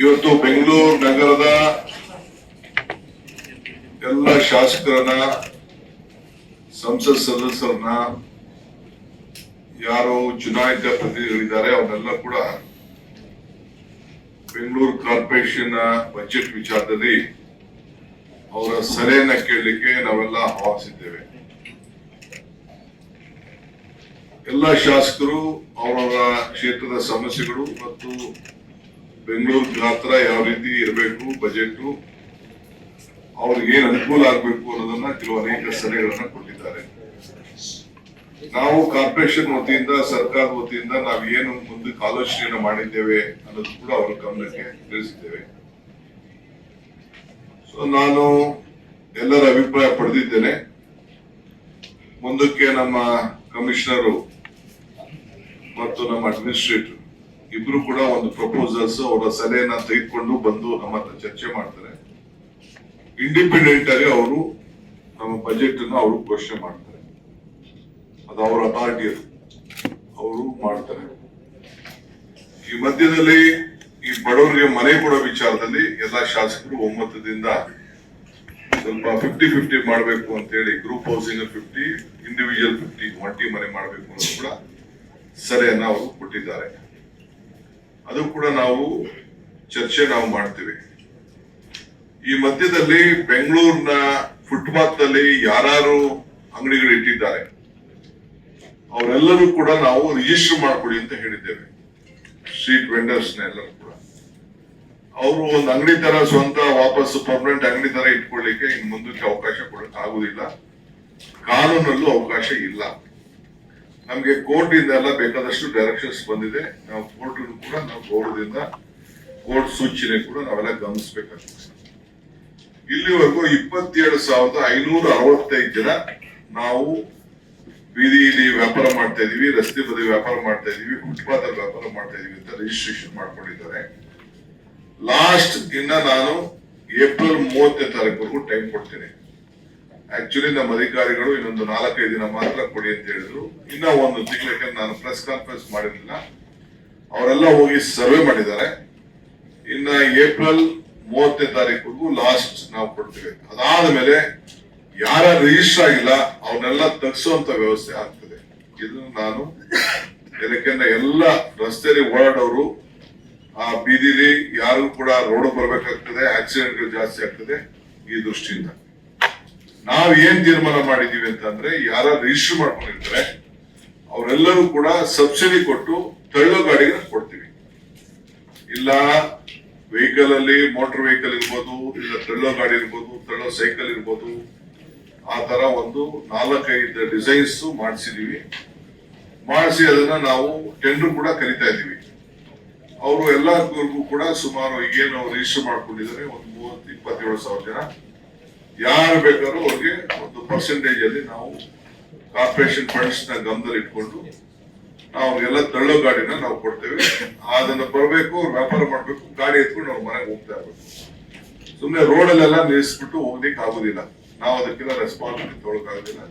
ಇವತ್ತು ಬೆಂಗಳೂರು ನಗರದ ಎಲ್ಲ ಶಾಸಕರನ್ನ, ಸಂಸತ್ ಸದಸ್ಯರನ್ನ, ಯಾರು ಚುನಾಯಿತ ಪ್ರತಿನಿಧಿಗಳಿದ್ದಾರೆ ಅವನ್ನೆಲ್ಲ ಕೂಡ ಬೆಂಗಳೂರು ಕಾರ್ಪೊರೇಷನ್ ಬಜೆಟ್ ವಿಚಾರದಲ್ಲಿ ಅವರ ಸಲಹೆಯನ್ನ ಕೇಳಲಿಕ್ಕೆ ನಾವೆಲ್ಲ ಆಹ್ವಾನಿಸಿದ್ದೇವೆ. ಎಲ್ಲ ಶಾಸಕರು ಅವರವರ ಕ್ಷೇತ್ರದ ಸಮಸ್ಯೆಗಳು ಮತ್ತು ಬೆಂಗಳೂರು ಗಾತ್ರ ಯಾವ ರೀತಿ ಇರಬೇಕು, ಬಜೆಟ್ ಅವ್ರಿಗೆ ಏನ್ ಅನುಕೂಲ ಆಗ್ಬೇಕು ಅನ್ನೋದನ್ನ ಕೆಲವು ಅನೇಕ ಸಲಹೆಗಳನ್ನ ಕೊಟ್ಟಿದ್ದಾರೆ. ನಾವು ಕಾರ್ಪೊರೇಷನ್ ವತಿಯಿಂದ, ಸರ್ಕಾರದ ವತಿಯಿಂದ ನಾವು ಏನು ಮುಂದಕ್ಕೆ ಆಲೋಚನೆಯನ್ನು ಮಾಡಿದ್ದೇವೆ ಅನ್ನೋದು ಕೂಡ ಅವರ ಗಮನಕ್ಕೆ ತಿಳಿಸಿದ್ದೇವೆ. ಸೊ ನಾನು ಎಲ್ಲರ ಅಭಿಪ್ರಾಯ ಪಡೆದಿದ್ದೇನೆ. ಮುಂದಕ್ಕೆ ನಮ್ಮ ಕಮಿಷನರು ಮತ್ತು ನಮ್ಮ ಅಡ್ಮಿನಿಸ್ಟ್ರೇಟರ್ ಇಬ್ರು ಕೂಡ ಒಂದು ಪ್ರಪೋಸಲ್ಸ್ ಅವರ ಸಲಹೆಯನ್ನ ತೆಗೆದುಕೊಂಡು ಬಂದು ನಮ್ಮ ಹತ್ರ ಚರ್ಚೆ ಮಾಡ್ತಾರೆ. ಇಂಡಿಪೆಂಡೆಂಟ್ ಆಗಿ ಅವರು ನಮ್ಮ ಬಜೆಟ್ ಅನ್ನು ಅವರು ಘೋಷಣೆ ಮಾಡ್ತಾರೆ. ಅದು ಅವರ ಅಥಾರಿಟಿ, ಅವರು ಮಾಡ್ತಾರೆ. ಈ ಮಧ್ಯದಲ್ಲಿ ಈ ಬಡವರಿಗೆ ಮನೆ ಕೊಡೋ ವಿಚಾರದಲ್ಲಿ ಎಲ್ಲಾ ಶಾಸಕರು ಒಮ್ಮತದಿಂದ ಸ್ವಲ್ಪ 50-50 ಮಾಡಬೇಕು ಅಂತ ಹೇಳಿ, ಗ್ರೂಪ್ ಹೌಸಿಂಗ್ 50, ಇಂಡಿವಿಜುವಲ್ 50, ಒಂಟಿ ಮನೆ ಮಾಡಬೇಕು ಅನ್ನೋದು ಕೂಡ ಸಲಹೆಯನ್ನ ಅವರು ಕೊಟ್ಟಿದ್ದಾರೆ. ಅದು ಕೂಡ ನಾವು ಚರ್ಚೆ ಮಾಡ್ತೀವಿ. ಈ ಮಧ್ಯದಲ್ಲಿ ಬೆಂಗಳೂರಿನ ಫುಟ್ಪಾತ್ ನಲ್ಲಿ ಯಾರು ಅಂಗಡಿಗಳು ಇಟ್ಟಿದ್ದಾರೆ ಅವರೆಲ್ಲರೂ ಕೂಡ ನಾವು ರಿಜಿಸ್ಟರ್ ಮಾಡ್ಕೊಡಿ ಅಂತ ಹೇಳಿದ್ದೇವೆ. ಸ್ಟ್ರೀಟ್ ವೆಂಡರ್ಸ್ ಎಲ್ಲರೂ ಕೂಡ ಅವರು ಒಂದು ಅಂಗಡಿ ತರ ಸ್ವಂತ ವಾಪಸ್ ಪರ್ಮನೆಂಟ್ ಅಂಗಡಿ ತರ ಇಟ್ಕೊಳ್ಳಿಕ್ಕೆ ಇನ್ನು ಮುಂದಕ್ಕೆ ಅವಕಾಶ ಕೊಡಕ್ಕೆ ಆಗುದಿಲ್ಲ. ಕಾನೂನಲ್ಲೂ ಅವಕಾಶ ಇಲ್ಲ. ನಮ್ಗೆ ಕೋರ್ಟ್ ಇಂದ ಎಲ್ಲ ಬೇಕಾದಷ್ಟು ಡೈರೆಕ್ಷನ್ಸ್ ಬಂದಿದೆ. ನಾವು ಕೋರ್ಟ್ ಕೂಡ ನಾವು ಗೌರವದಿಂದ ಕೋರ್ಟ್ ಸೂಚನೆ ಕೂಡ ನಾವೆಲ್ಲ ಗಮನಿಸಬೇಕಾಗ್ತದೆ. ಇಲ್ಲಿವರೆಗೂ 27,565 ಜನ ನಾವು ಬೀದಿಯಲ್ಲಿ ವ್ಯಾಪಾರ ಮಾಡ್ತಾ ಇದೀವಿ, ರಸ್ತೆ ಬದಿ ವ್ಯಾಪಾರ ಮಾಡ್ತಾ ಇದೀವಿ, ಫುಟ್ಪಾತ್ ಅಲ್ಲಿ ವ್ಯಾಪಾರ ಮಾಡ್ತಾ ಇದೀವಿ ಅಂತ ರಿಜಿಸ್ಟ್ರೇಷನ್ ಮಾಡ್ಕೊಂಡಿದ್ದಾರೆ. ಲಾಸ್ಟ್ ಇನ್ನ ನಾನು ಏಪ್ರಿಲ್ 30ನೇ ತಾರೀಕು ಟೈಮ್ ಕೊಡ್ತೇನೆ. ಆಕ್ಚುಲಿ ನಮ್ಮ ಅಧಿಕಾರಿಗಳು ಇನ್ನೊಂದು 4-5 ದಿನ ಮಾತ್ರ ಕೊಡಿ ಅಂತ ಹೇಳಿದ್ರು. ಇನ್ನ ಒಂದು ತಿಂಗಳಿಗೆ ನಾನು ಪ್ರೆಸ್ ಕಾನ್ಫರೆನ್ಸ್ ಮಾಡಿರ್ಲಿಲ್ಲ. ಅವರೆಲ್ಲ ಹೋಗಿ ಸರ್ವೆ ಮಾಡಿದ್ದಾರೆ. ಇನ್ನ ಏಪ್ರಿಲ್ 30ನೇ ತಾರೀಕು ಲಾಸ್ಟ್ ನಾವು ಕೊಡ್ತೇವೆ. ಅದಾದ ಮೇಲೆ ಯಾರ ರಿಜಿಸ್ಟರ್ ಆಗಿಲ್ಲ ಅವನ್ನೆಲ್ಲ ತಗ್ಸುವಂತ ವ್ಯವಸ್ಥೆ ಆಗ್ತದೆ. ಇದನ್ನು ನಾನು ಯಾಕೆಂದ್ರೆ ಎಲ್ಲ ರಸ್ತೆಯಲ್ಲಿ ಓಡಾಡೋರು ಆ ಬೀದಿಲಿ ಯಾರು ಕೂಡ ರೋಡ್ ಬರ್ಬೇಕಾಗ್ತದೆ, ಆಕ್ಸಿಡೆಂಟ್ಗಳು ಜಾಸ್ತಿ ಆಗ್ತದೆ. ಈ ದೃಷ್ಟಿಯಿಂದ ನಾವ್ ಏನ್ ತೀರ್ಮಾನ ಮಾಡಿದೀವಿ ಅಂತಂದ್ರೆ, ಯಾರ ರಿಜಿಸ್ಟರ್ ಮಾಡ್ಕೊಂಡಿರ್ತಾರೆ ಅವರೆಲ್ಲರೂ ಕೂಡ ಸಬ್ಸಿಡಿ ಕೊಟ್ಟು ತಳ್ಳೋ ಗಾಡಿಗೆ ಕೊಡ್ತೀವಿ. ಇಲ್ಲ ವೆಹಿಕಲ್ ಅಲ್ಲಿ ಮೋಟರ್ ವೆಹಿಕಲ್ ಇರ್ಬೋದು, ಇಲ್ಲ ತಳ್ಳೋ ಗಾಡಿ ಇರ್ಬೋದು, ತಳ್ಳೋ ಸೈಕಲ್ ಇರ್ಬೋದು, ಆ ತರ ಒಂದು 4-5 ಡಿಸೈನ್ಸ್ ಮಾಡಿಸಿದೀವಿ. ಮಾಡಿಸಿ ಅದನ್ನ ನಾವು ಟೆಂಡರ್ ಕೂಡ ಕರಿತಾ ಇದೀವಿ. ಅವರು ಎಲ್ಲರಿಗೂ ಕೂಡ ಸುಮಾರು ಏನು ರಿಜಿಸ್ಟರ್ ಮಾಡ್ಕೊಂಡಿದ್ದಾರೆ ಒಂದು 30-27 ಜನ. ಯಾರು ಬೇಕಾದ್ರೂ ಅವ್ರಿಗೆ ಒಂದು ಪರ್ಸೆಂಟೇಜ್ ಅಲ್ಲಿ ನಾವು ಕಾರ್ಪೊರೇಷನ್ ಫಂಡ್ಸ್ ನ ಗಮನದಲ್ಲಿ ಇಟ್ಕೊಂಡು ನಾವು ಎಲ್ಲ ತಳ್ಳೋ ಗಾಡಿನ ನಾವು ಕೊಡ್ತೇವೆ. ಅದನ್ನ ಬರಬೇಕು, ಅವ್ರು ವ್ಯಾಪಾರ ಮಾಡ್ಬೇಕು, ಗಾಡಿ ಎತ್ಕೊಂಡು ಅವ್ರ ಮನೆಗೆ ಹೋಗ್ತಾ ಇರ್ಬೇಕು. ಸುಮ್ಮನೆ ರೋಡಲ್ಲೆಲ್ಲ ನಿಲ್ಲಿಸ್ಬಿಟ್ಟು ಹೋಗ್ಲಿಕ್ಕೆ ಆಗುದಿಲ್ಲ. ನಾವು ಅದಕ್ಕೆಲ್ಲ ರೆಸ್ಪಾನ್ಸಿಬಿಲಿಟಿ ತೊಗೊಳಕ್ ಆಗುದಿಲ್ಲ.